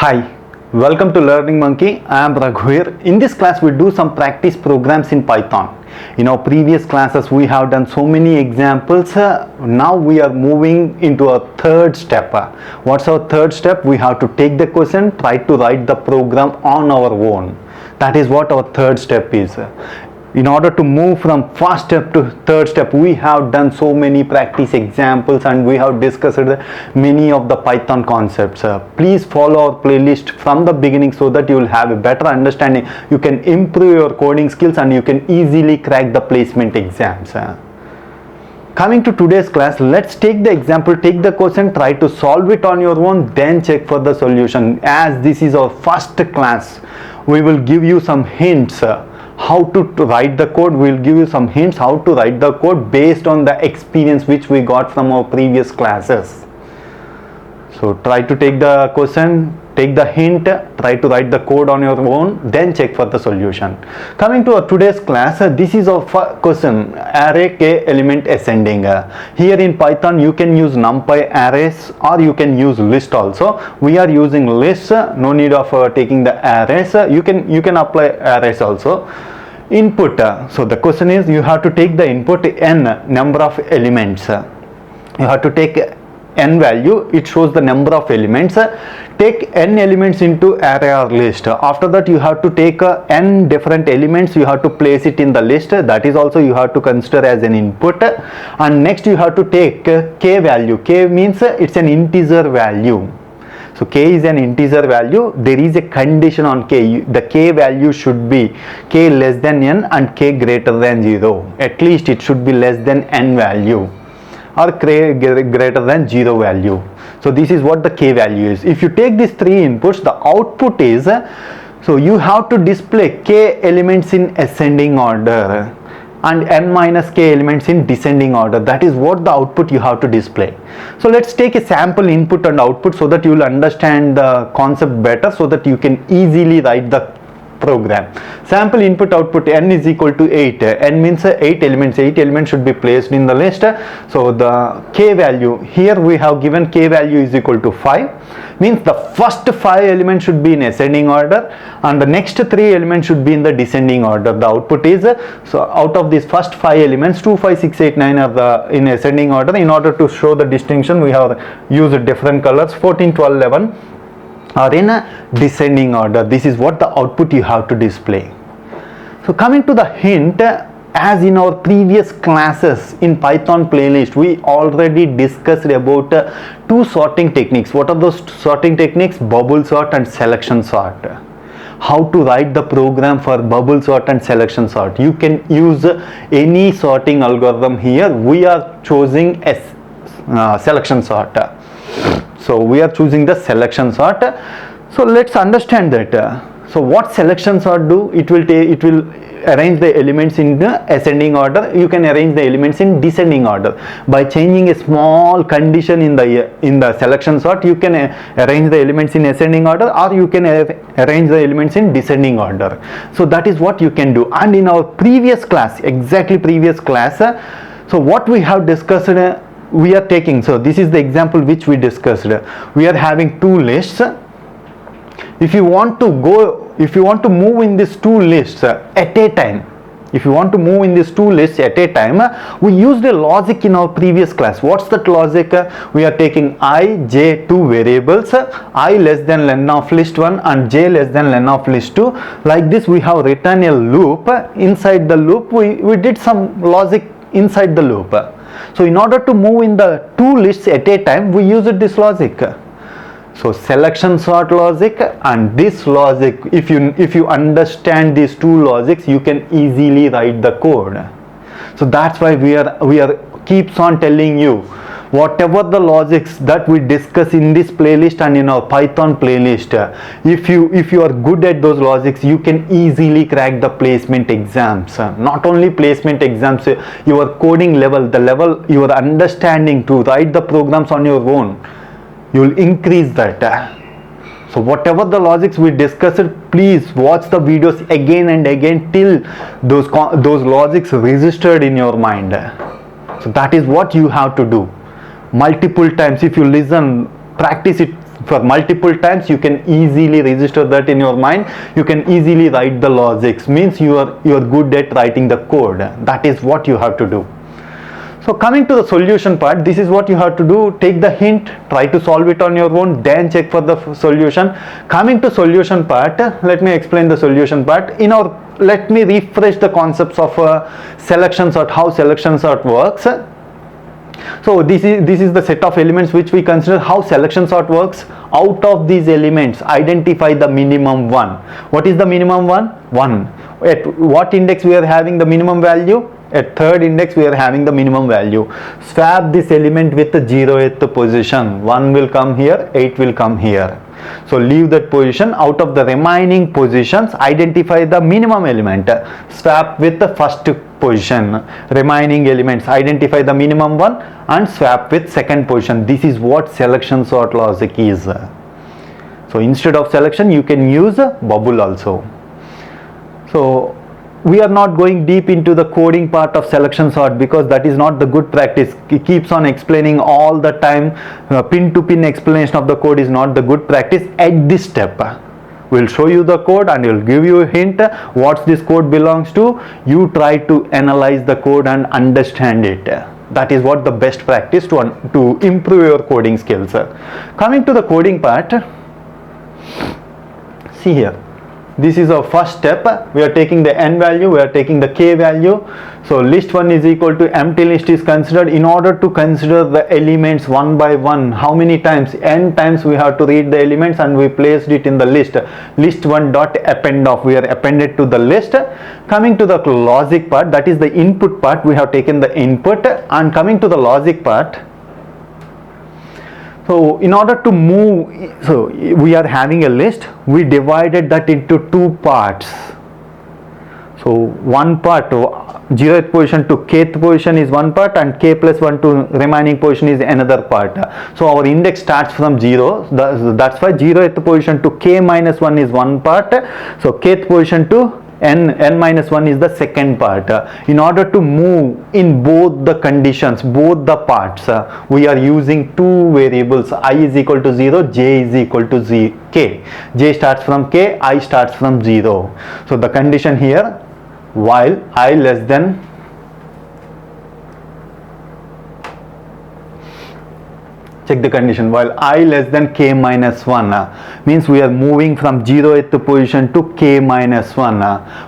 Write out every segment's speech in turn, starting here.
Hi, welcome to Learning Monkey. I am Raghuir. In this class, we do some practice programs in Python. In our previous classes, we have done so many examples. Now we are moving into a third step. What's our third step? We have to take the question, try to write the program on our own. That is what our third step is. In order to move from first step to third step, we have done so many practice examples and we have discussed many of the Python concepts. Please follow our playlist from the beginning so that you will have a better understanding. You can improve your coding skills and you can easily crack the placement exams. Coming to today's class, let's take the example, take the question, try to solve it on your own, then check for the solution. As this is our first class, we will give you some hints how to write the code. We'll give you some hints how to write the code based on the experience which we got from our previous classes. So try to take the question, take the hint, try to write the code on your own, then check for the solution. Coming to our today's class, this is our question, array k element ascending. Here in Python you can use NumPy arrays or you can use list also. We are using lists, no need of taking the arrays. You can apply arrays also. Input, so the question is you have to take the input n number of elements. You have to take n value, it shows the number of elements. Take n elements into array or list. After that you have to take n different elements, you have to place it in the list. That is also you have to consider as an input. And next you have to take k value. K means it's an integer value. So k is an integer value. There is a condition on k. The k value should be k less than n and k greater than 0. At least it should be less than n value or greater than 0 value. So this is what the k value is. If you take these three inputs, the output is, so you have to display k elements in ascending order and n minus k elements in descending order. That is what the output you have to display. So let's take a sample input and output so that you will understand the concept better, so that you can easily write the program. Sample input output n is equal to 8. N means 8 elements. 8 elements should be placed in the list. So the k value, here we have given k value is equal to 5. Means the first 5 elements should be in ascending order and the next 3 elements should be in the descending order. The output is, so out of these first 5 elements, 2, 5, 6, 8, 9 are in ascending order. In order to show the distinction, we have used different colors. 14, 12, 11 are in a descending order. This is what the output you have to display. So coming to the hint, as in our previous classes in Python playlist, we already discussed about two sorting techniques. What are those sorting techniques? Bubble sort and selection sort. How to write the program for bubble sort and selection sort. You can use any sorting algorithm here. We are choosing a selection sort. So we are choosing the selection sort. So let's understand that. So what selection sort do? It will arrange the elements in the ascending order. You can arrange the elements in descending order. By changing a small condition in the selection sort, you can arrange the elements in ascending order or you can arrange the elements in descending order. So that is what you can do. And in our previous class, exactly previous class, so what we have discussed, we are taking, so this is the example which we discussed. We are having two lists. If you want to move in these two lists at a time, we used a logic in our previous class. What's that logic? We are taking I, j, two variables, I less than len of list 1 and j less than len of list 2. Like this we have written a loop. Inside the loop we did some logic inside the loop. So in order to move in the two lists at a time, we used this logic. So selection sort logic and this logic, if you understand these two logics, you can easily write the code. So that's why we are keeps on telling you, whatever the logics that we discuss in this playlist and in our Python playlist, if you are good at those logics, you can easily crack the placement exams. Not only placement exams, your coding level, the level your understanding to write the programs on your own, you will increase that. So whatever the logics we discussed, please watch the videos again and again till those logics registered in your mind. So that is what you have to do. Multiple times, if you listen, practice it for multiple times, you can easily register that in your mind. You can easily write the logics, means you are good at writing the code. That is what you have to do. So coming to the solution part, this is what you have to do. Take the hint, try to solve it on your own, then check for the solution. Coming to solution part, let me explain the solution part. Let me refresh the concepts of selection sort, how selection sort works. So this is the set of elements which we consider. How selection sort works: out of these elements, identify the minimum one. What is the minimum one? 1. At what index we are having the minimum value? At third index we are having the minimum value. Swap this element with the 0th position. 1 will come here, 8 will come here. So leave that position. Out of the remaining positions, identify the minimum element. Swap with the first position. Remaining elements, identify the minimum one and swap with second position. This is what selection sort logic is. So instead of selection, you can use a bubble also. So we are not going deep into the coding part of selection sort because that is not the good practice. It keeps on explaining all the time. Pin to pin explanation of the code is not the good practice at this step. We'll show you the code and we'll give you a hint what this code belongs to. You try to analyze the code and understand it. That is what the best practice to improve your coding skills. Coming to the coding part, see here. This is our first step. We are taking the n value, we are taking the k value. So list 1 is equal to empty list is considered. In order to consider the elements one by one, how many times? N times we have to read the elements and we placed it in the list. List 1 dot append of, we are appended to the list. Coming to the logic part, that is the input part, we have taken the input. And coming to the logic part, so in order to move, so we are having a list, we divided that into two parts. So one part, 0th position to kth position is one part and k plus 1 to remaining position is another part. So our index starts from 0, that's why 0th position to k minus 1 is one part. So kth position to n minus 1 is the second part. In order to move in both the conditions, both the parts, we are using two variables. I is equal to 0, j is equal to k. J starts from k, I starts from 0. So the condition here, while I less than check the condition, while I less than k minus 1 means we are moving from 0th position to k minus 1.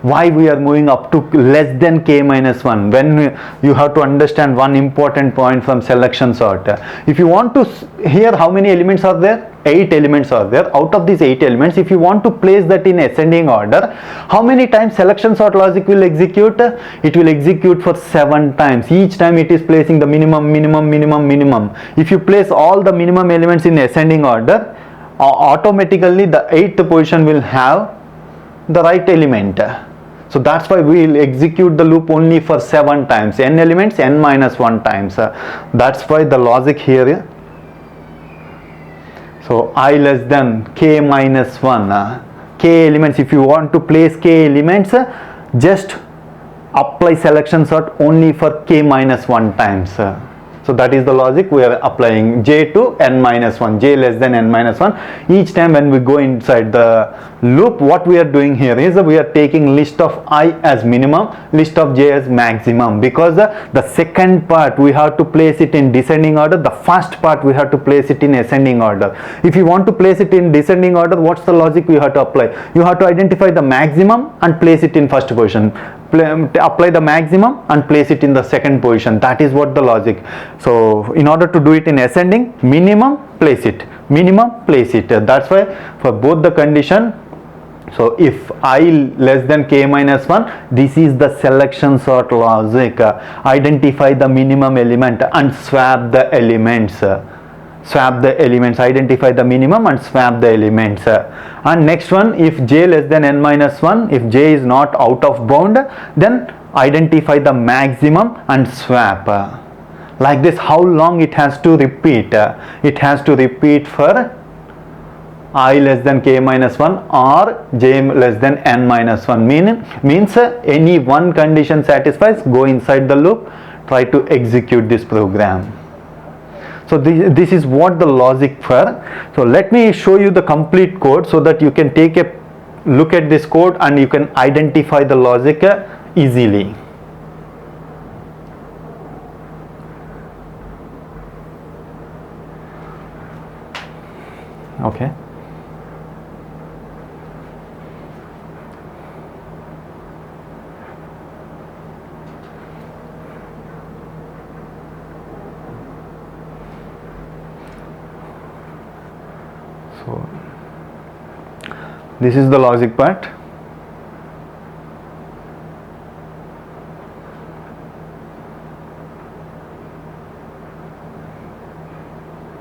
Why we are moving up to less than k minus 1? When you have to understand one important point from selection sort. If you want to, here how many elements are there? 8 elements are there. Out of these 8 elements, if you want to place that in ascending order, how many times selection sort logic will execute? It will execute for 7 times. Each time it is placing the minimum. If you place all the minimum elements in ascending order, automatically the 8th position will have the right element. So that's why we will execute the loop only for 7 times. N elements, n minus 1 times. That's why the logic here. So I less than k minus 1, k elements, if you want to place k elements, just apply selection sort only for k minus 1 times. So that is the logic we are applying. J to n minus 1, j less than n minus 1. Each time when we go inside the loop, what we are doing here is we are taking list of I as minimum, list of j as maximum, because the second part we have to place it in descending order, the first part we have to place it in ascending order. If you want to place it in descending order, what's the logic we have to apply? You have to identify the maximum and place it in first position. Apply the maximum and place it in the second position. That is what the logic. So in order to do it in ascending, minimum, place it, minimum, place it. That's why for both the condition, so if I less than k minus 1, this is the selection sort logic. Identify the minimum element and swap the elements. Identify the minimum and swap the elements. And next one, if j less than n minus 1, if j is not out of bound, then identify the maximum and swap. Like this, how long it has to repeat? It has to repeat for I less than k minus 1 or j less than n minus 1. Means any one condition satisfies, go inside the loop, try to execute this program. So this is what the logic for. So let me show you the complete code so that you can take a look at this code and you can identify the logic easily. Okay. So this is the logic part.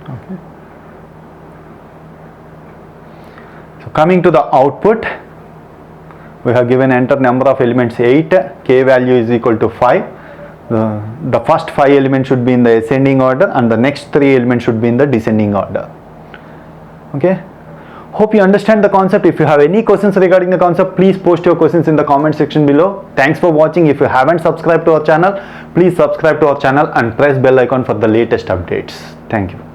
Okay. So coming to the output, we have given enter number of elements 8, k value is equal to 5. The first 5 elements should be in the ascending order and the next 3 elements should be in the descending order. Okay. Hope you understand the concept. If you have any questions regarding the concept, please post your questions in the comment section below. Thanks for watching. If you haven't subscribed to our channel, please subscribe to our channel and press bell icon for the latest updates. Thank you.